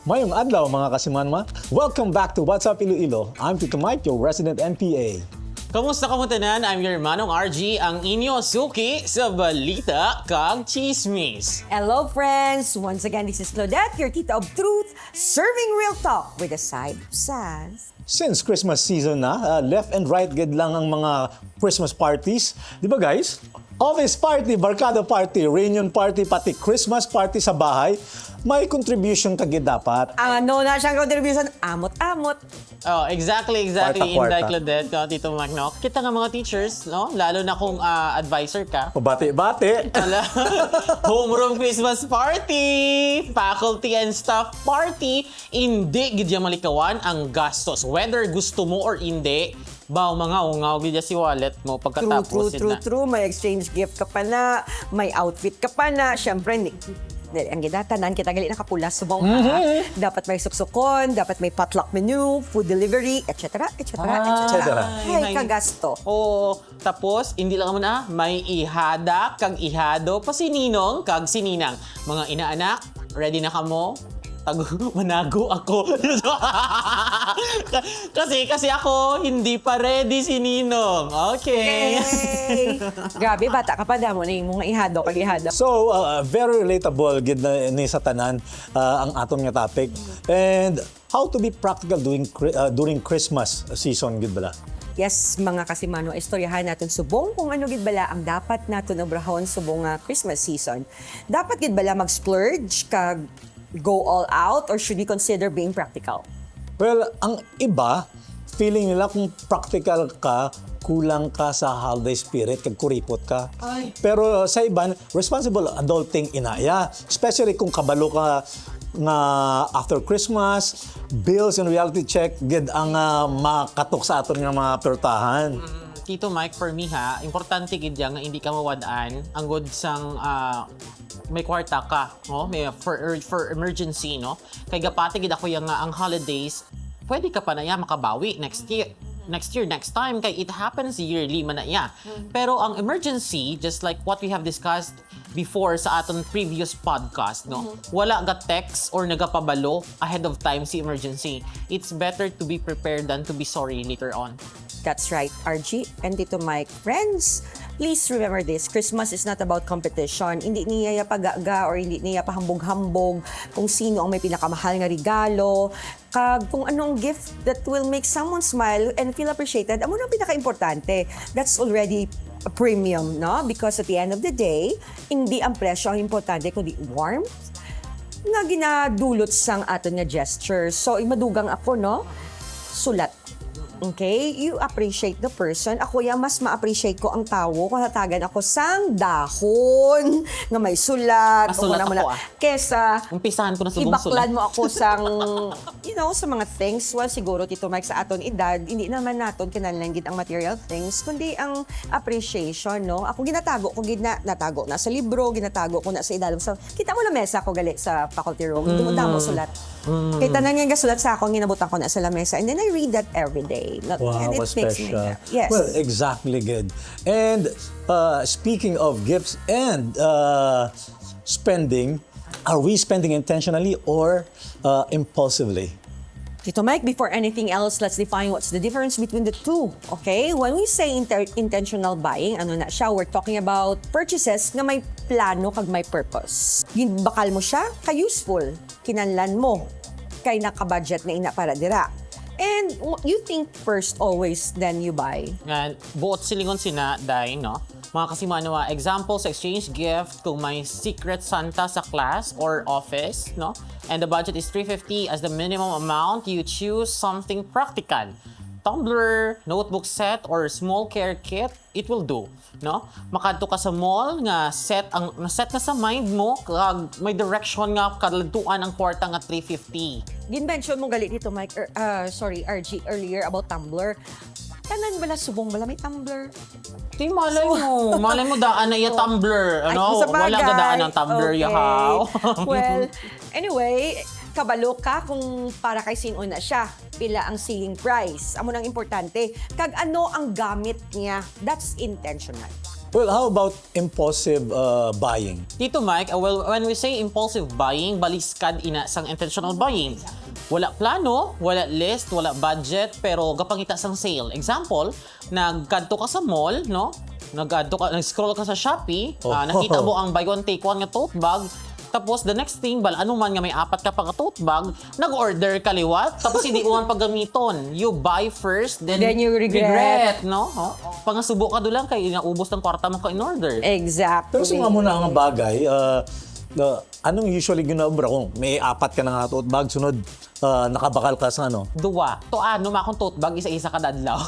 Mayong adlaw mga kasimanwa. Welcome back to What's Up Iloilo. I'm Tito Mike, your resident NPA. Kamusta kamutanan? I'm your manong RG, ang inyo suki sa balita kag chismis. Hello friends! Once again, this is Claudette, your tita of truth, serving real talk with a side of sass. Since Christmas season na, left and right gid lang ang mga Christmas parties. Di ba guys? Office party, barkada party, reunion party, pati Christmas party sa bahay, may contribution kagid dapat. Ano na siyang contribution? Amot-amot. Oh, exactly. Kwarta-kwarta. In that Claudette, Tito Mike, no? Kita nga mga teachers, no? Lalo na kung advisor ka. Pabati-bati. Wala. Homeroom Christmas party! Faculty and staff party! Hindi gid malikawan ang gastos. Whether gusto mo or hindi, ba mga ungaw gid si wallet mo pagkatapos True. May exchange gift ka pa na, may outfit ka pa na. Siyempre, ang gidatanan, kita gali nakapula subong ha. Dapat may suksukon, dapat may potluck menu, food delivery, etc. Ay, kagasto. Oo. Tapos, hindi lang mo na, may ihada, kag ihado, pa sininong, kag sininang. Mga inaanak, ready na kamo? Manago ako. kasi ako, hindi pa ready si Ninong. Okay. Hey! Grabe, bata ka pa damo na yung mga ihado, kag ihado. So, very relatable gid na ni sa tanan ang atong nga topic. And how to be practical during Christmas season gid bala. Yes, mga kasimano, istoryahan natin subong kung ano gid bala ang dapat naton obrahon subong Christmas season. Dapat gid bala mag-splurge kag go all out, or should we consider being practical? Well, ang iba, feeling nila kung practical ka, kulang ka sa holiday spirit, kag kuripot ka. Ay. Pero sa iban, responsible adulting inaya. Especially kung kabalo ka nga after Christmas, bills and reality check, gid ang makatok sa aton nga mga pertahan. Tito Mike, for me ha, importante gid nga hindi ka mawadaan ang good sang may kwarta ka, no? May for emergency, no? Kay gapati gid ako yang ang holidays, pwede ka pa na ya makabawi next time kay it happens yearly man na ya. Pero ang emergency, just like what we have discussed before sa aton previous podcast, no? Wala ga text or nagapabalo ahead of time si emergency. It's better to be prepared than to be sorry later on. That's right, RG and Tito Mike. Friends, please remember this. Christmas is not about competition. Hindi niya pagaga or hindi niya pahambog-hambog kung sino ang may pinakamahal nga regalo. Kag kung anong gift that will make someone smile and feel appreciated. Amo nang pinaka-importante. That's already a premium, no? Because at the end of the day, hindi ang presyo ang importante, kundi warmth nga ginadulot sang aton nga gesture. So, madugang ako, no? Sulat. Okay? You appreciate the person. Ako mas ma-appreciate ko ang tawo kung hatagan ako sang dahon nga may sulat. Masulat O ako, Kesa, Umpisahan ko na subong ibaklad sulat. mo ako sang, sa mga things. Well, siguro, Tito Mike, sa aton edad, hindi naman naton kinahanglan ang material things, kundi ang appreciation, no? Ako ginatago ko, natago na sa libro, ginatago ko na sa ilalim. Kita mo na mesa ko gali sa faculty room. Dumudamo sulat. Kaya tanan nga sulat sa ako, ginabutan ko na sa lamesa. And then I read that every day. Wow, And it makes me special. yes. Well, exactly good. And speaking of gifts and spending, are we spending intentionally or impulsively? Tito Mike, before anything else, let's define what's the difference between the two. Okay? When we say intentional buying, ano na siya? We're talking about purchases na may plano kag may purpose. Bakal mo siya, ka-useful. Kinanlan mo. Kay naka-budget na ina para dira. And you think first always, then you buy. Nga, buot silingon sina, Day, no? Mga kasimanwa, example sa exchange gift, kung may secret Santa sa class or office, no? And the budget is $350 as the minimum amount, you choose something practical. Tumbler, notebook set, or small care kit, it will do, no? Makadto ka sa mall nga set na sa mind mo, kag may direction nga kadladuan ang kwarta nga $350. Gin-mention mo galit dito, Mike, RG, earlier about Tumblr. Tanan bala, subong bala, may Tumblr. Di malay mo daan na yung Tumblr. Ano? Sa bagay. Wala ka daan ng Tumblr, Okay. yahaw. Well, anyway, kabalo ka kung para kay sino na siya. Pila ang selling price. Amo nang importante. Kag ano ang gamit niya. That's intentional. Well, how about impulsive buying? Tito Mike, well, when we say impulsive buying, baliskad ina sang intentional buying. Wala plano, wala list, wala budget, pero gapangita sang sale. Example, nagkadto ka sa mall, no? Nag-scroll ka sa Shopee, nakita mo ang buy one take one nga tote bag. Tapos the next thing, ano man nga may 4 ka pang tote bag, nag-order ka liwat, tapos hindi mo man paggamiton. You buy first, then you regret. no? Pangasubo ka dulang kay inaubos ng kwarta mo ka in order. Exactly. Pero suma mo na ang bagay, anong usually ginabra kung may 4 ka na nga tote bag, sunod nakabakal ka sa ano? Duwa. To ano ma akong tote bag, isa-isa ka dadlaw.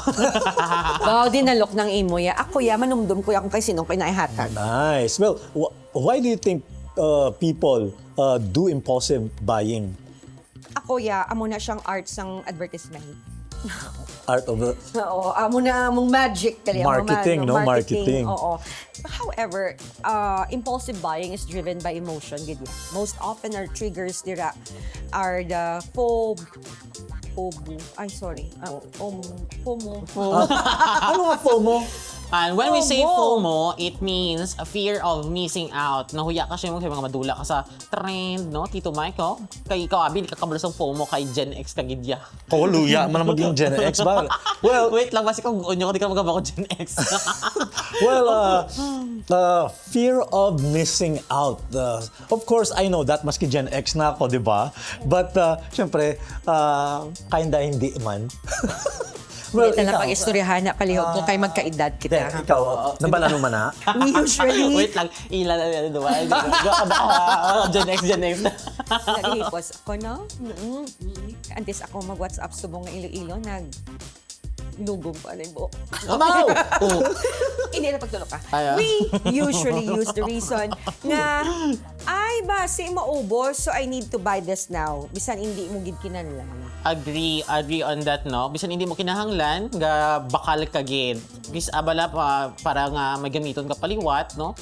Wow, dinalok ng imo ya. Ako ya, manumdum ko ya kung kay sinong kinaihatag. Nice. Well, why do you think people do impulsive buying? Ako ya, amo na siyang art sang advertisement. Art of the... Oo, amo na among magic kali Marketing, no? Marketing. Oo. However, impulsive buying is driven by emotion, gid ya. Most often our triggers dira are the FOMO. Ano nga FOMO? And when we say FOMO, FOMO, it means a fear of missing out. Nahuya ka siya mga madula ka sa trend, no? Tito Mike, oh? Kay ikaw, abi, kakabala sa FOMO kay Gen X kagidya. Oh, luya man maging Gen X ba? Well, Wait lang, basi kung unyo ko, di ka magaba ko Gen X. well, fear of missing out. Of course, I know that maski Gen X na ako, di ba? But, syempre, kinda hindi man. Well, ito lang pag-istoryahan na palihog ko kay magkaedad kita. Ikaw, nabalano man na? We usually, Wait lang, ilan na diba? Gen X. nagihipos ako, no? Antes ako mag-WhatsApp subong nga Iloilo, lugong pa na yung buhok. Amaw! Hindi na pagtulog ka. Ayaw. We usually use the reason na, ay, base maubos, so I need to buy this now. Bisan hindi mo gid kinahanglan. Agree on that, no? Bisan hindi mo kinahanglan, ga bakal ka gid. Bis abala para nga may gamiton ka paliwat, no?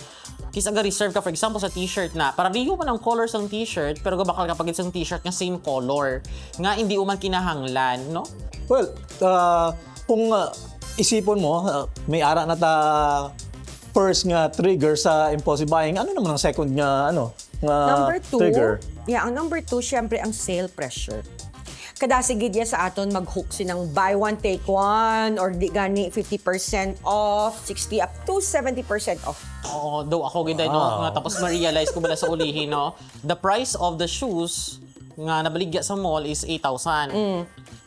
Kis aga reserve ka, for example, sa t-shirt na, para riyo man ang colors ng t-shirt, pero gabakal ka pagid sa t-shirt nga same color. Nga hindi man kinahanglan, no? Well, kung isipon mo, may ara na ta first nga trigger sa impulsive buying, ano naman ang second nga Number 2, trigger? ang number 2, syempre ang sale pressure. Kadasigid ya sa aton mag-hook sinang buy one, take one, or di gani 50% off, 60 up to 70% off. Oo, daw ako giday, no? Nga, tapos ma-realize ko bala sa ulihin, no? The price of the shoes nga nabaligya sa mall is 8,000.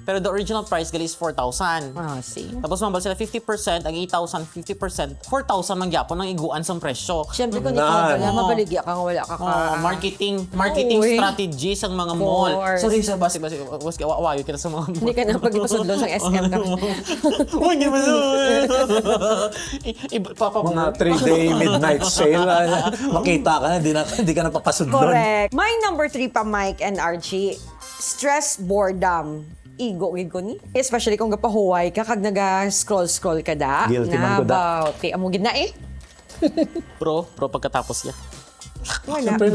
Pero the original price gali is 4,000. See? Tapos mabal sila 50%, ang 8,000, 50%, 4,000 man gyapon ang iguan sa presyo. Siyempre kung ikaw wala, mabaligya ka nga wala ka Marketing Uy. strategies ang mga mall. Course. Sorry, sa basi wawayo kita sa mga mall. Hindi ka na pagipasudlo sa SM kami. Huwag niyo ba Mga 3-day midnight sale, makita ka na, hindi ka na papasod doon. Correct. My number 3 pa, Mike and RG, stress, boredom. Igo ko ni. Especially kung gapahuway ka, kag naga-scroll ka da. Guilty man ko da. Okay, amo gid na eh. Pro pagkatapos niya. Wala. Siyempre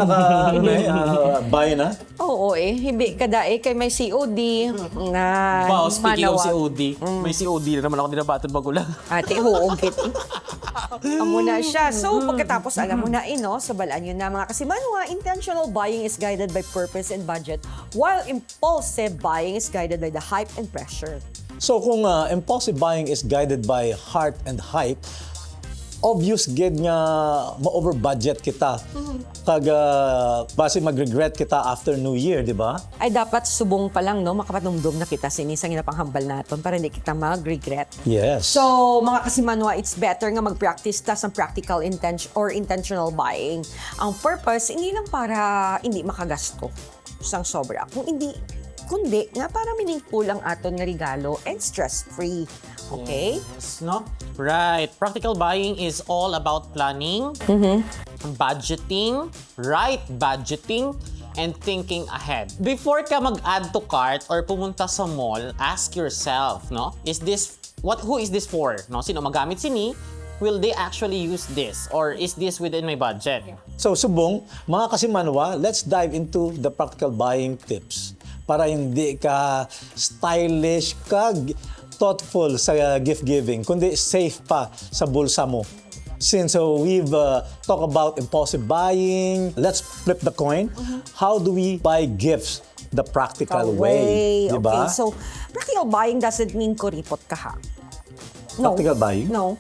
buy na. Oo eh. Hibi ka da eh. Kay may COD na Wow, speaking of manawag. COD, may COD na naman ako dinabatid magulang. Ate, huog it. Amo na siya. So, pagkatapos, alam mo na no? Sa balaan yun na mga kasimanwa, intentional buying is guided by purpose and budget, while impulsive buying is guided by the hype and pressure. So kung impulsive buying is guided by heart and hype, obvious gid nga ma-over budget kita. Kag base mag-regret kita after New Year, di ba? Ay dapat subong pa lang, no? Makapatumdum na kita sinisang inapanghambal naton para hindi kita mag-regret. Yes. So, mga kasimanwa, it's better nga mag-practice ta sa practical intentional buying. Ang purpose, hindi lang para hindi makagasto sang sobra. Kundi nga para meaningful ang aton nga regalo and stress-free. Okay? Yes, no? Right. Practical buying is all about planning, budgeting, right budgeting, and thinking ahead. Before ka mag-add to cart or pumunta sa mall, ask yourself, no? Who is this for? No? Sino magamit sini? Will they actually use this? Or is this within my budget? So subong, mga kasimanwa, let's dive into the practical buying tips para hindi ka stylish ka thoughtful sa gift giving, kundi safe pa sa bulsa mo. since we've talked about impulsive buying, let's flip the coin. How do we buy gifts the practical way? Di ba? Okay, so practical buying doesn't mean kuripot ka ha. No. Practical buying? No.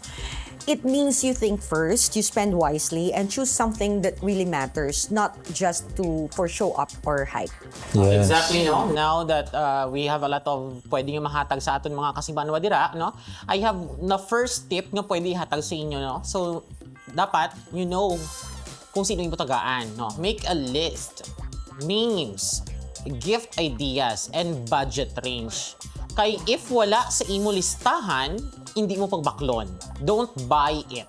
It means you think first, you spend wisely, and choose something that really matters, not just for show up or hype. Yes. Exactly, no? Now that we have a lot of pwedeng mahatag sa aton mga kasimanwa dira, no? I have na first tip nga pwede ihatag sa inyo, no? So, dapat, you know kung sino yung tagaan, no? Make a list, names, gift ideas, and budget range. Kay if wala sa imo listahan, hindi mo pagbaklon. Don't buy it.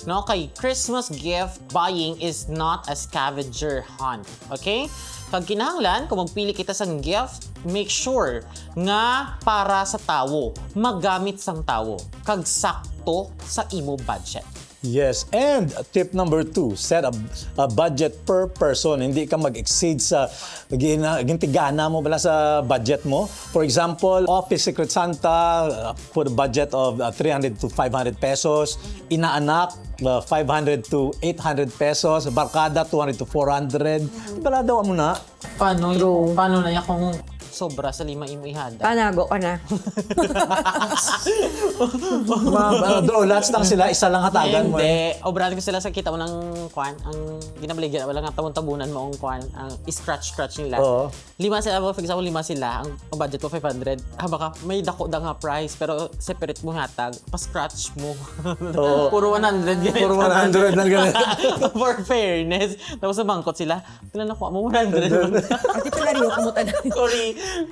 No, kay Christmas gift buying is not a scavenger hunt. Okay? Pag kinahanglan, kung magpili kita sang gift, make sure nga para sa tawo, magamit sang tawo, kag sakto sa imo budget. Yes, and tip number 2, set a budget per person. Hindi ka mag-exceed sa gintigana mo bala sa budget mo. For example, Office Secret Santa, put a budget of 300 to 500 pesos. Inaanak, 500 to 800 pesos. Barkada, 200 to 400. Bala daw mo na. Paano na yan kung sobra sa 5 imo ihada? Panago ka na. Lots lang sila, isa lang hatagan mo. Hindi. Obrahan ko sila sa kita mo ng kwan. Ang ginabaligyan, wala nga tabon-tabunan mo ang kwan. Ang scratch nila. Oo. 5 sila, for example, 5 sila. Ang budget mo 500. Baka may dako da nga price, pero separate mo hatag. Pa-scratch mo. Oo. Puro 100. Puro 100 lang ganun. For fairness. Tapos sa bangkot sila, kailan nakuha mo 100? Ati pala rin yung kumutan.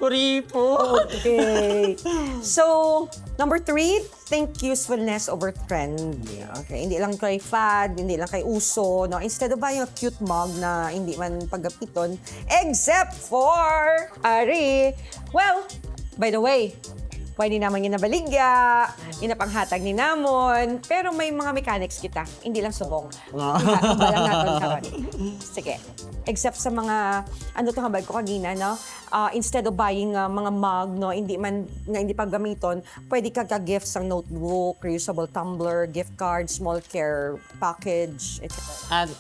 Kuri po. Okay. So, number 3, think usefulness over trend. Okay, hindi lang kay fad, hindi lang kay uso, no? Instead of buying a cute mug na hindi man paggapiton, except for Ari. Well, by the way, pwede naman ginabaligya, inapanghatag ni namon, pero may mga mechanics kita, hindi lang subong. Balang natin karon. Sige. Except sa mga, ano to habag ko kagina, no? Instead of buying mga mug, no, hindi paggamiton, pwede ka ka-gifts ng notebook, reusable tumbler, gift card, small care package, etc.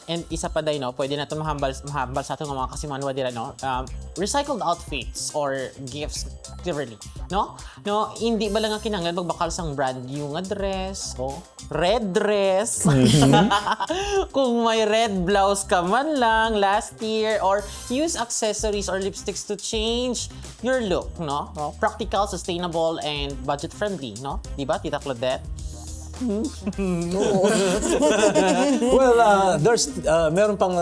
And isa pa day, no, pwede na ito mahambal sa ating mga kasimanwa dira, no? Recycled outfits or gifts, literally, no? No, hindi ba lang nga kinanglan magbakal sang brand new nga dress, red dress. Kung may red blouse ka man lang last year, or use accessories or lipsticks to change your look, no? Practical, sustainable, and budget friendly, no? Diba, Tita Claudette? Well, there's meron pang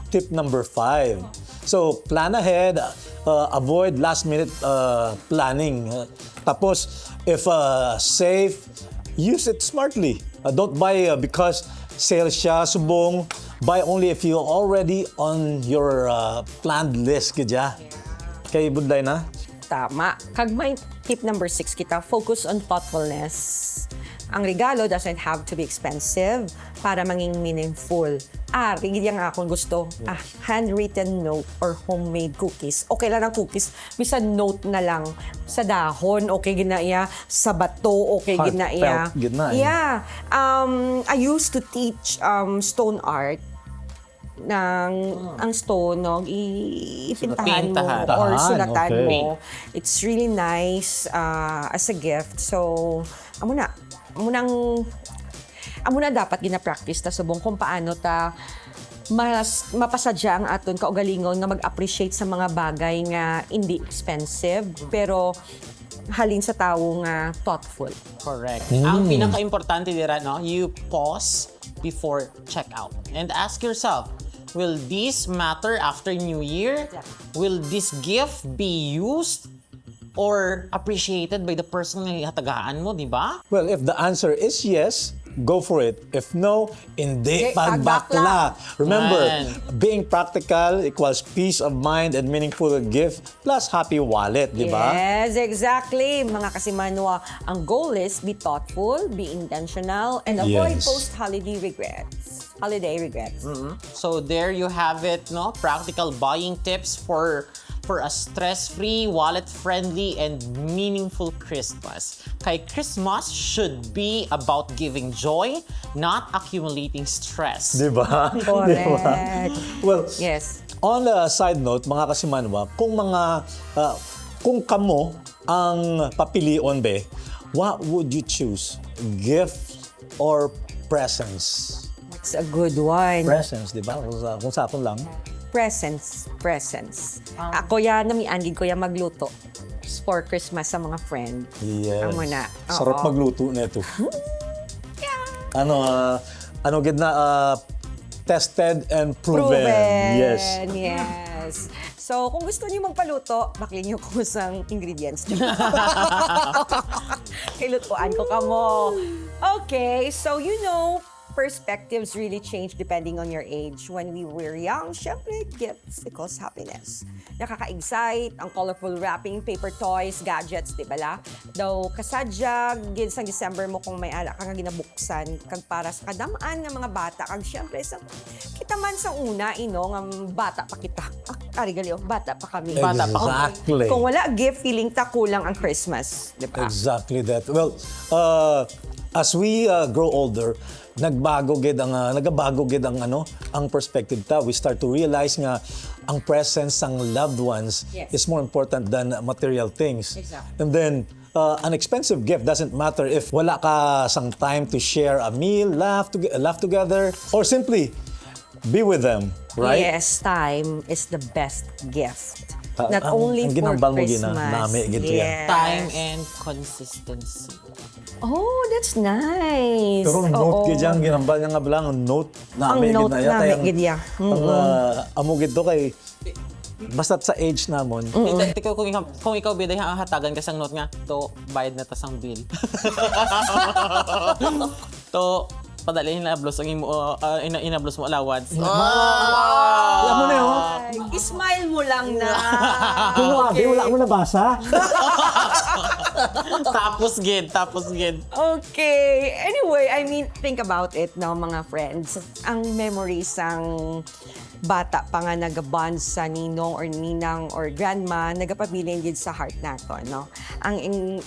tip number 5. So, plan ahead, avoid last-minute planning. Tapos, if safe, use it smartly. Don't buy because sale siya, subong. Buy only if you're already on your planned list, kaya. Kay Budlay na? Tama. Kagmay tip number 6 kita, focus on thoughtfulness. Ang regalo doesn't have to be expensive para maging meaningful. Rigid yung akong gusto. Handwritten note or homemade cookies. Okay lang ang cookies. Bisan note na lang sa dahon. Okay, ginaiya. Sa bato. Okay, ginaiya. Heartfelt, ginaiya. Yeah. I used to teach stone art ng ang stone, no, ipintahan mo Pintahan. or sulatan Okay. mo. It's really nice as a gift. So, amo na dapat gina-practice ta subong kung paano ta mas mapasadya ang aton kaugalingon nga mag-appreciate sa mga bagay nga hindi expensive pero halin sa tawo nga thoughtful. Correct. Ang pinaka-importante dira, no, you pause before checkout and ask yourself, will this matter after New Year? Will this gift be used or appreciated by the person na ihatagaan mo, di ba? Well, if the answer is yes, go for it. If no, hindi pagbakla. Remember, being practical equals peace of mind and meaningful gift plus happy wallet, di ba? Yes, exactly. Mga kasimanwa, ang goal is be thoughtful, be intentional, and avoid Yes. post-holiday regrets. So there you have it, no? Practical buying tips for for a stress-free, wallet-friendly, and meaningful Christmas. Kay Christmas should be about giving joy, not accumulating stress. Di ba? Correct. Di ba? Well, Yes. on a side note, mga kasimanwa, kung kamo ang papilion be, what would you choose? Gift or presents? It's a good one. Presents, di ba? Kung sa akin lang. Presents. Ako yan, namiandin ko yan magluto for Christmas sa mga friend. Yes. Amo na. Sarap Oo. magluto nito. Ano gid na tested and proven. Yes. Yes. So, kung gusto niyo magpaluto, baklin niyo kung sang ingredients niyo. Kilutuan ko kamo. Okay, so perspectives really change depending on your age. When we were young, syempre, gifts equals happiness. Nakaka-excite, ang colorful wrapping, paper toys, gadgets, di ba la? Daw, kasadya, gid sang December mo kung may ala kang ginabuksan, kag para sa kadamaan ng mga bata, kag syempre, kita man sa una, nga bata pa kita. Arigalio, bata pa kami. Bata pa kami. Exactly. Kung wala gift, feeling ta kulang ang Christmas. Di ba? Exactly that. Well, as we grow older, nagbago gid ang ang perspective ta. We start to realize nga ang presence ng loved ones Yes. is more important than material things. Exactly. And then an expensive gift doesn't matter if wala ka sang time to share a meal, laugh together, or simply be with them, right? Yes, time is the best gift. Not ang only for ginambal mo Christmas. ginanami, gid yan. Time and consistency. Oh, that's nice. Pero ang note Oo. gid yang ginambal nga bilang note Ang nami gid note na yata nami yang- gid ya. ang amo gid to kay basta sa age namon. Ikaw, kung ikaw biday ang hatagan ka sang note nga, to bayad na ta sang bill. To padalhin na ablos ang imo inablos mo allowance. Alam mo na yun. Ay, smile mo lang na. Okay. Wala mo nabasa. Tapos gid. Okay. Anyway, I mean, think about it now, mga friends. Ang memories ang bata pa nga nagabond sa ninong or ninang or grandma, nagapabilin din sa heart nato, no? Ang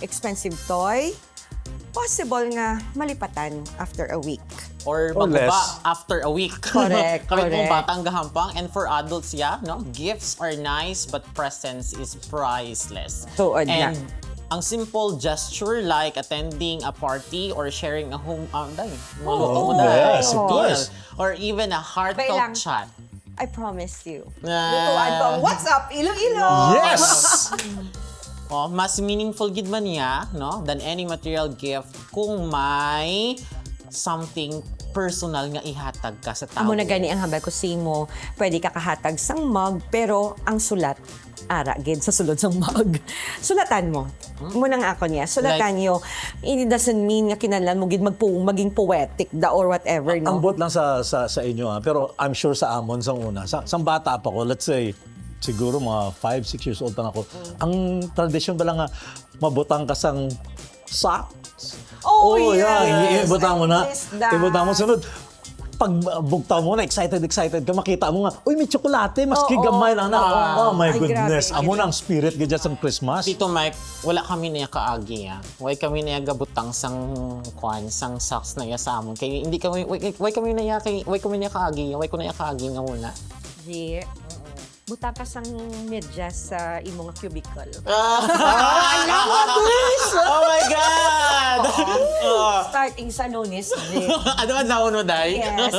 expensive toy, possible nga malipatan after a week. Or Or maguba less. after a week. Correct, Kami pong correct. batang gahampang. And for adults, no? Gifts are nice, but presence is priceless. Tuod na. And ang simple gesture like attending a party or sharing a home, maluto mo yes, of meal, course. or even a Bay heartfelt lang. chat. I promise you. Ah. Lutuan ko, what's up, Iloilo? Yes. Mas meaningful gid man niya, no, than any material gift kung may something personal nga ihatag ka sa tao. Amo na gani ang hambal ko si mo, pwede ka kahatag sang mug, pero ang sulat, ara gid sa sulod sang mug. Sulatan mo. Muna nga ako niya. Sulatan niyo. It doesn't mean nga kinahanglan mo gid maging poetic da or whatever, no? Ang bot lang sa inyo pero I'm sure sa amon sang una. Sang bata pa ko, let's say siguro mga 5-6 years old pa ako. Ang tradisyon ba lang nga mabutang ka sang socks. Oh, yes. Ibutang mo na. I miss that. Ibutang mo sunod. Pag bugtaw mo na, excited ka, makita mo nga, uy, may tsokolate, maski Oo. gamay lang na. Oh my Ay, goodness. grabe. Amo na ang spirit gadya sang Christmas. Tito Mike, wala kami na kaagi ya. Way kami na gabutang sang sang socks na ya sa amon. Kay hindi kami way kami na kaagi, way ko na kaagi nga muna. Di. Buta ka sang medyas sa imong cubicle. Oh my God! Starting sa Lunes, Di. Ano man daw no dai? Yes.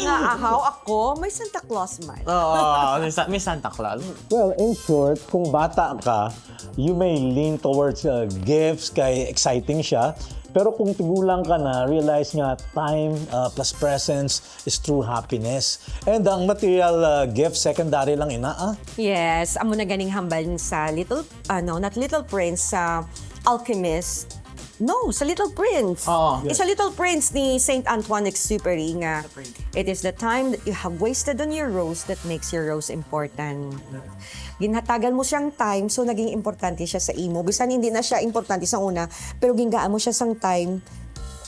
Naahaw ako, may Santa Claus man. May Santa Claus. Well, in short, kung bata ka, you may lean towards gifts kay exciting siya. Pero kung tigulang ka na, realize nga time plus presence is true happiness. And ang material gift, secondary lang Yes, amo na ganing hambal sa not Little Prince, sa Alchemist. No, sa Little Prince. Oo. It's a Little Prince ni Saint Antoine Exupéry nga, it is the time that you have wasted on your rose that makes your rose important. Ginhatagan mo siyang time, so naging importante siya sa imo. Bisan hindi na siya importante sa una, pero gingaan mo siya sang time.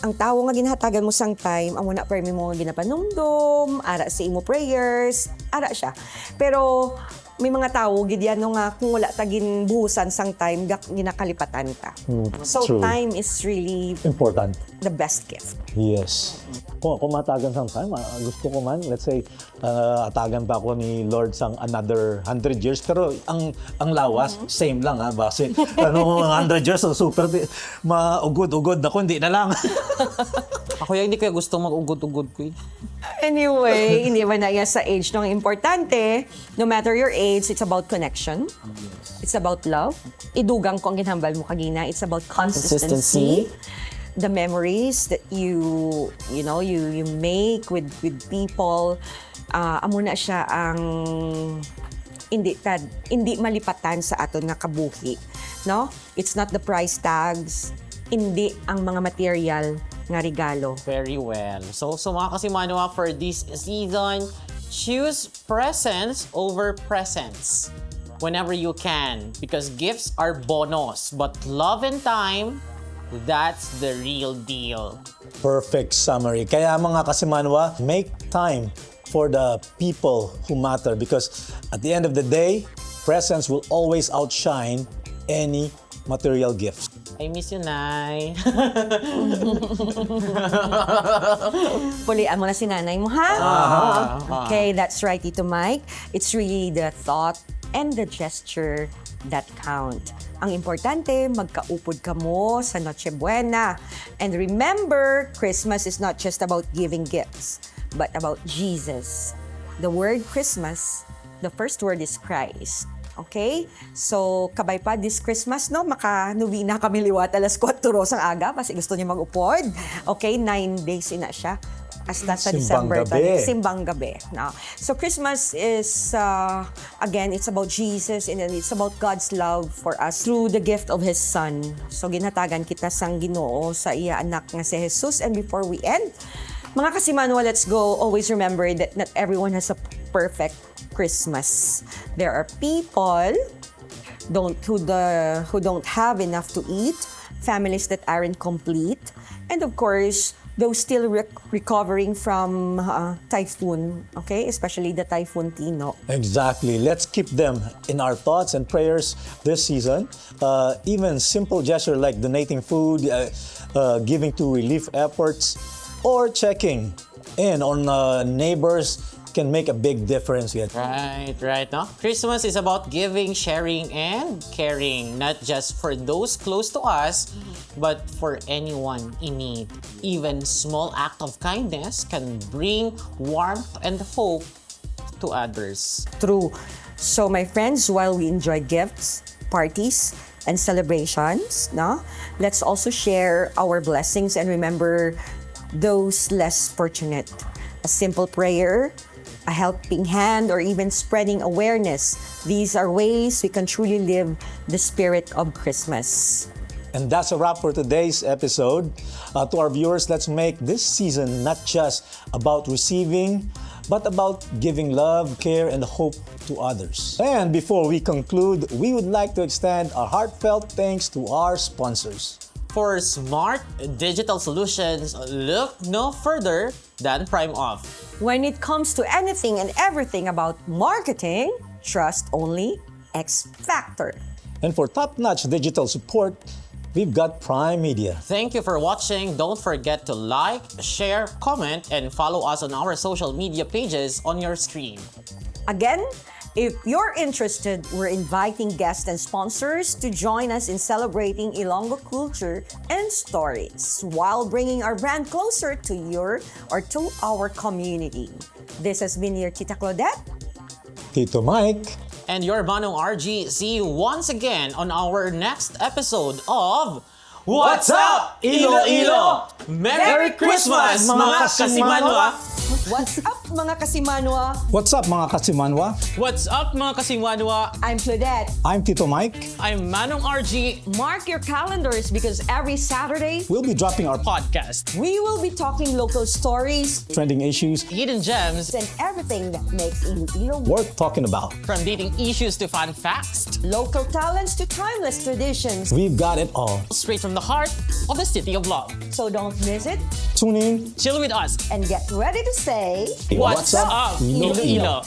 Ang tawo nga ginhatagan mo sang time, amo na permi mo nga ginapanumdum, ara sa imo prayers, ara siya. Pero may mga tao gid yan nga kung wala tagin buhusan sang time ginakalipatan ta. So true. time is really Important. the best gift. Yes. Kung matagan sang time, gusto ko man, let's say, atagan pa ako ni Lord sang another 100 years. Pero ang lawas, same lang ha. Base, 100 years, so super, maugod-ugod ako, hindi na lang. Ako yung hindi kaya gusto mag-ugod-ugod ko eh. Anyway, hindi ba na yan sa age ng importante, no matter your age, it's about connection. It's about love. Idugang ko ang ginhambal mo kagina. It's about consistency. The memories that you make with people. Amo na siya ang hindi malipatan sa aton nga kabuhi, no? It's not the price tags, hindi ang mga material nga regalo. Very well. So mga kasimanwa, for this season, choose presents over presents whenever you can, because gifts are bonus, but love and time, that's the real deal. Perfect summary. Kaya mga kasimanwa, make time for the people who matter, because at the end of the day, presents will always outshine any material gift. I miss you, Nay. Pulian mo na si nanay mo, ha? Okay, that's right, Tito Mike. It's really the thought and the gesture that count. Ang importante, magkaupod ka mo sa Noche Buena. And remember, Christmas is not just about giving gifts, but about Jesus. The word Christmas, the first word is Christ. Okay? So, kabay pa this Christmas, no? Makanuwi na kami liwat alas 4 ang aga kasi gusto niya mag-upod. Okay? 9 days ina siya. Hasta sa December. Simbang gabi. No? So, Christmas is, again, it's about Jesus and it's about God's love for us through the gift of His Son. So, ginhatagan kita sang Ginoo sa iya anak nga si Jesus. And before we end, mga kasimanwa, let's go. Always remember that not everyone has a perfect Christmas. There are people who don't have enough to eat, families that aren't complete, and of course, those still recovering from typhoon, okay? Especially the Typhoon Tino. Exactly. Let's keep them in our thoughts and prayers this season. Even simple gesture like donating food, giving to relief efforts, or checking in on neighbors can make a big difference yet. Right, no? Christmas is about giving, sharing, and caring, not just for those close to us, but for anyone in need. Even small act of kindness can bring warmth and hope to others. True. So, my friends, while we enjoy gifts, parties, and celebrations, no? Let's also share our blessings and remember those less fortunate. A simple prayer, a helping hand, or even spreading awareness. These are ways we can truly live the spirit of Christmas. And that's a wrap for today's episode. To our viewers, let's make this season not just about receiving, but about giving love, care, and hope to others. And before we conclude, we would like to extend our heartfelt thanks to our sponsors. For smart digital solutions, look no further than Prime Off. When it comes to anything and everything about marketing, trust only X Factor. And for top-notch digital support, we've got Prime Media. Thank you for watching. Don't forget to like, share, comment, and follow us on our social media pages on your screen. Again, if you're interested, we're inviting guests and sponsors to join us in celebrating Ilonggo culture and stories while bringing our brand closer to our community. This has been your Tita Claudette, Tito Mike. And your Manong RG. See you once again on our next episode of What's Up, Iloilo? Merry Christmas, mga kasimanwa! What's up, mga kasimanwa? What's up, mga kasimanwa? What's up, mga kasimanwa? I'm Claudette. I'm Tito Mike. I'm Manong RG. Mark your calendars because every Saturday, We'll be dropping our Podcast. we will be talking local stories trending issues Hidden gems, and everything that makes Iloilo worth talking about. from dating issues to fun facts, local talents to timeless traditions. We've got it all. straight from the heart of the City of Love. So don't miss it Tune in. Chill with us. and get ready to say, What's up, Iloilo?